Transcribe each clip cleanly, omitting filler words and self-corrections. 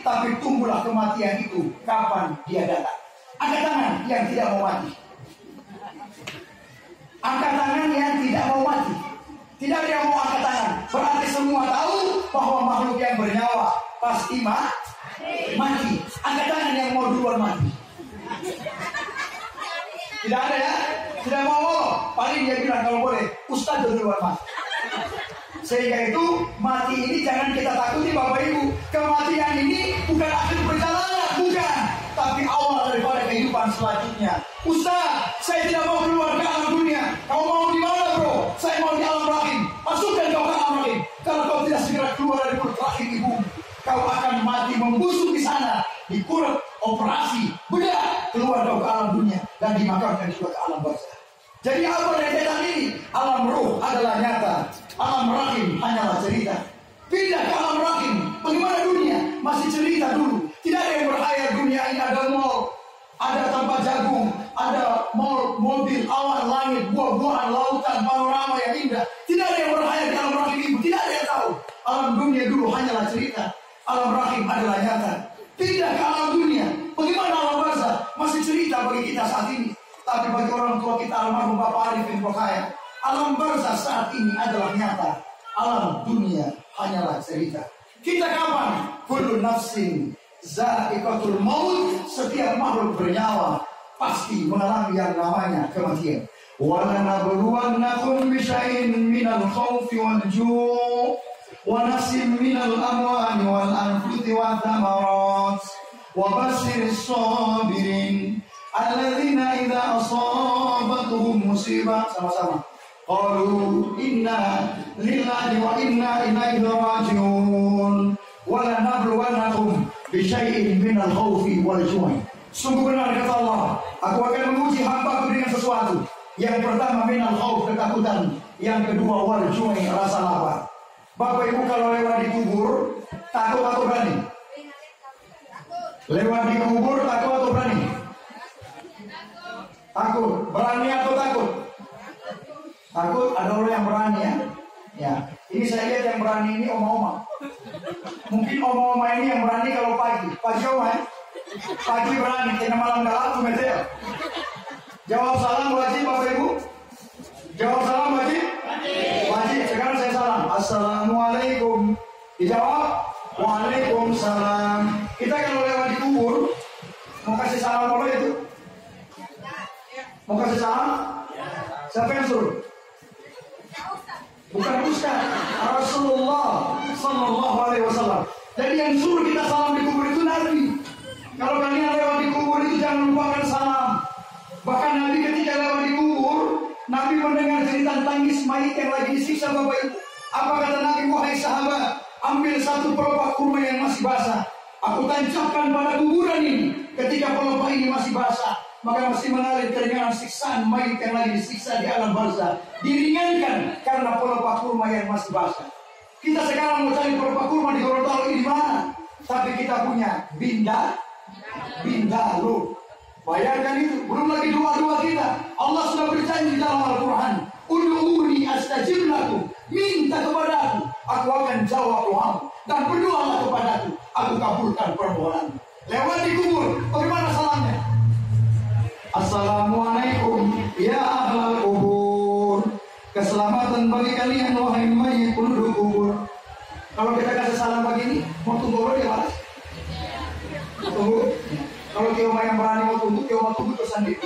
tapi tunggulah kematian itu kapan dia datang. Angkat tangan yang tidak mau mati. Angkat tangan yang tidak mau mati. Tidak ada yang mau angkat tangan. Berarti semua tahu bahwa makhluk yang bernyawa pasti mati. Angkat tangan yang mau duluan mati. Tidak ada ya? Tidak mau. Paling dia bilang kalau boleh, Ustaz duluan mati. Sehingga itu mati ini jangan kita takuti Bapak Ibu. Kematian ini bukan akhir perjalanan, bukan. Tapi awal daripada kehidupan selanjutnya. Ustaz, saya tidak mau keluar ke alam dunia. Kau mau di mana bro? Saya mau di alam rahim. Masukkan kau ke alam rahim. Kalau kau tidak segera keluar dari perut rahim ibu, kau akan mati membusuk di sana. Dikurap, operasi, bedah, keluar kau ke alam dunia. Dan dimakamkan juga ke alam barzah. Jadi apa rentetan ini? Alam ruh adalah nyata. Alam rahim hanyalah cerita. Pindah ke alam rahim. Bagaimana dunia? Masih cerita dulu. Tidak ada yang berhayal dunia ini ada mall, ada tempat jagung, ada mall, mobil, awan, langit, buah-buahan, lautan, panorama yang indah. Tidak ada yang berhayal di alam rahim ibu. Tidak ada yang tahu. Alam dunia dulu hanyalah cerita. Alam rahim adalah nyata. Pindah ke alam dunia. Bagaimana alam barzah? Masih cerita bagi kita saat ini. Tapi bagi orang tua kita almarhum Bapak Arif bin Bokaya, alam barzah saat ini adalah nyata. Alam dunia hanyalah cerita. Kita kapan? Kullu nafsin za'iqatul maut. Setiap makhluk bernyawa pasti mengalami yang namanya kematian. Wa lanabluwannakum bisyai'in minal khaufi wal ju' wa naqsin minal amwali wal anfusi wath thamarat wa basyiris sabirin alladzina idza asabatuhum musibah. Sama-sama qalu inna lillahi wa inna ilaihi raji'un. Wala nabluwannakum bisyai'in minal khaufi wal ju'i. Sungguh benar kata Allah, aku akan menguji hamba-Ku dengan sesuatu. Yang pertama minal khauf, ketakutan. Yang kedua wal ju'i, rasa lapar. Bapak Ibu kalau lewat di kubur, takut atau berani? Lewat di kubur takut atau berani? Takut. Berani atau takut? Takut. Ada orang yang berani ya. Ya, ini saya lihat yang berani ini oma-oma. Mungkin oma-oma ini yang berani kalau pagi. Pagi oma ya. Pagi berani, tengah malam galak tuh metel. Jawab salam wajib Bapak Ibu. Jawab salam wajib. Wajib. Sekarang saya salam. Assalamualaikum. Dijawab. Waalaikumsalam. Kita kalau lewat di kubur, mau kasih salam apa itu? Mau kasih salam? Siapa yang suruh? Bukan Ustaz, Rasulullah Sallallahu Alaihi Wasallam. Jadi yang suruh kita salam di kubur itu Nabi. Kalau kalian lewat di kubur itu jangan lupakan salam. Bahkan Nabi ketika lewat di kubur, Nabi mendengar cerita tangis mayit yang lagi disiksa Bapak Ibu. Apa kata Nabi? Wahai sahabat, ambil satu pelepah kurma yang masih basah. Aku tancapkan pada kuburan ini. Ketika pelepah ini masih basah, maka masih mengalir keringanan siksaan mayit yang lagi disiksa di alam barzah. Diringankan karena pelepah kurma yang masih basah. Kita sekarang mau cari pelepah kurma di Gorontalo ini di mana? Tapi kita punya Bindalo. Bayangkan itu. Belum lagi doa-doa kita. Allah sudah berjanji dalam Al-Quran. Ud'uni astajib lakum. Minta kepadaku, aku akan jawab doamu. Dan berdoalah kepadaku, aku kabulkan permohonanmu. Lewat di kubur, bagaimana salamnya? Assalamualaikum ya ahlal kubur. Keselamatan bagi kalian wahai mayit penduduk kubur. Kalau kita kasih salam begini, mau tunggu dia balas? Tunggu. Kalau kioma yang berani mau tunggu, kioma tunggu tersendiri.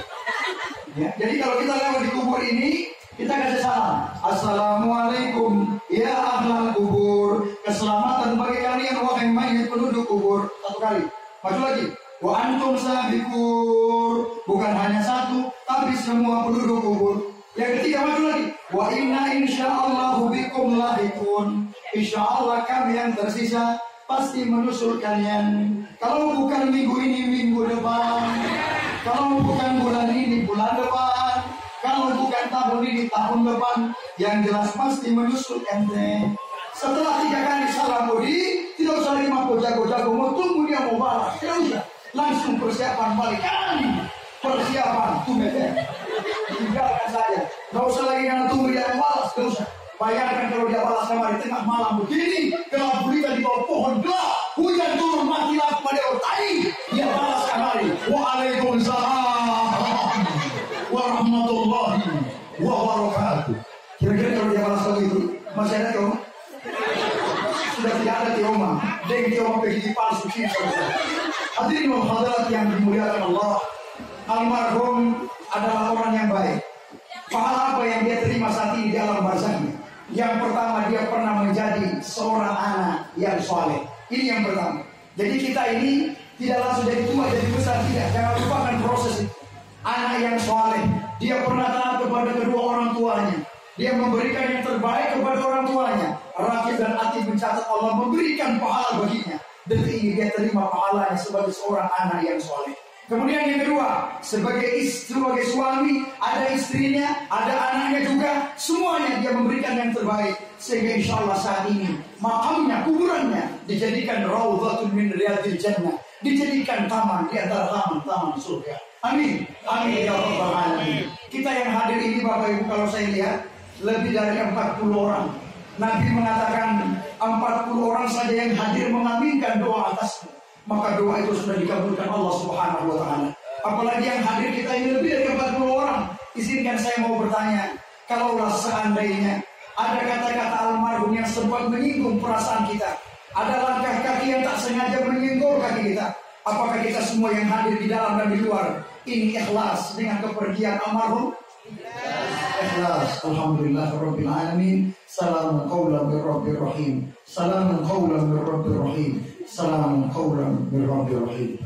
Ya, jadi kalau kita lewat di kubur ini, kita kasih salam. Assalamualaikum ya ahlal kubur. Keselamatan bagi kalian wahai mayit penduduk kubur. Satu kali. Maju lagi. Wa antum sabiqur. Bukan hanya satu, tapi semua penduduk kubur. Yang ketiga maju lagi. Wa inna insyaallahu bikum lahiqun. Insyaallah kami yang tersisa pasti menyusul kalian. Kalau bukan minggu ini, minggu depan. Kalau bukan bulan ini, bulan depan. Kalau bukan tahun ini, tahun depan. Yang jelas pasti menyusul ente. Setelah 3 kali salam budi, tidak usah lima jago-jago, mau tunggu dia mau balas. Tidak usah. Langsung persiapan balikan. Persiapan tumete. Tinggalkan saja. Tidak usah lagi karena tunggu dia mau balas. Tidak usah. Bayangkan kalau dia balas sama di tengah malam begini, gelap gulita di bawah pohon gelap, hujan turun mati lampu. tai, dia balas kembali. Waalaikumsalam warahmatullahi wabarakatuh. Kira-kira kalau dia balas begitu, masih ada Tioma? Sudah tidak ada Tioma. Dan Tioma pergi palsu sih. Hadirin hadirat yang dimuliakan Allah, almarhum adalah orang yang baik. Pahala apa yang dia terima saat ini di alam barzahnya? Yang pertama, dia pernah menjadi seorang anak yang soleh. Ini yang pertama. Jadi kita ini tidak langsung jadi tua, jadi besar, tidak. Jangan lupakan proses itu. Anak yang soleh, dia pernah taat kepada kedua orang tuanya. Dia memberikan yang terbaik kepada orang tuanya. Rakib dan Atib mencatat Allah memberikan pahala baginya. Detik ini dia terima pahalanya sebagai seorang anak yang soleh. Kemudian yang kedua, sebagai istri, sebagai suami, ada istrinya, ada anaknya juga, semuanya dia memberikan yang terbaik. Sehingga insya Allah saat ini makamnya, kuburannya dijadikan raudhatun min riyadil jannah, dijadikan taman di antara taman-taman surga. Amin, amin ya rabbal alamin. Kita yang hadir ini Bapak Ibu, kalau saya lihat lebih dari 40 orang. Nabi mengatakan 40 orang saja yang hadir mengaminkan doa atasmu, maka doa itu sudah dikabulkan Allah Subhanahu wa taala. Apalagi yang hadir kita ini lebih dari 40 orang. Izinkan saya mau bertanya, kalaulah seandainya ada kata-kata almarhum yang sempat menyinggung perasaan kita, ada langkah kaki yang tak sengaja menyinggung kaki kita, apakah kita semua yang hadir di dalam dan di luar ini ikhlas dengan kepergian almarhum? Ikhlas. Alhamdulillah rabbil alamin. Salamun qaulan mir rabbir rahim. Salamun qaulan mir rabbir rahim. Salamun qaulan mir rabbir rahim.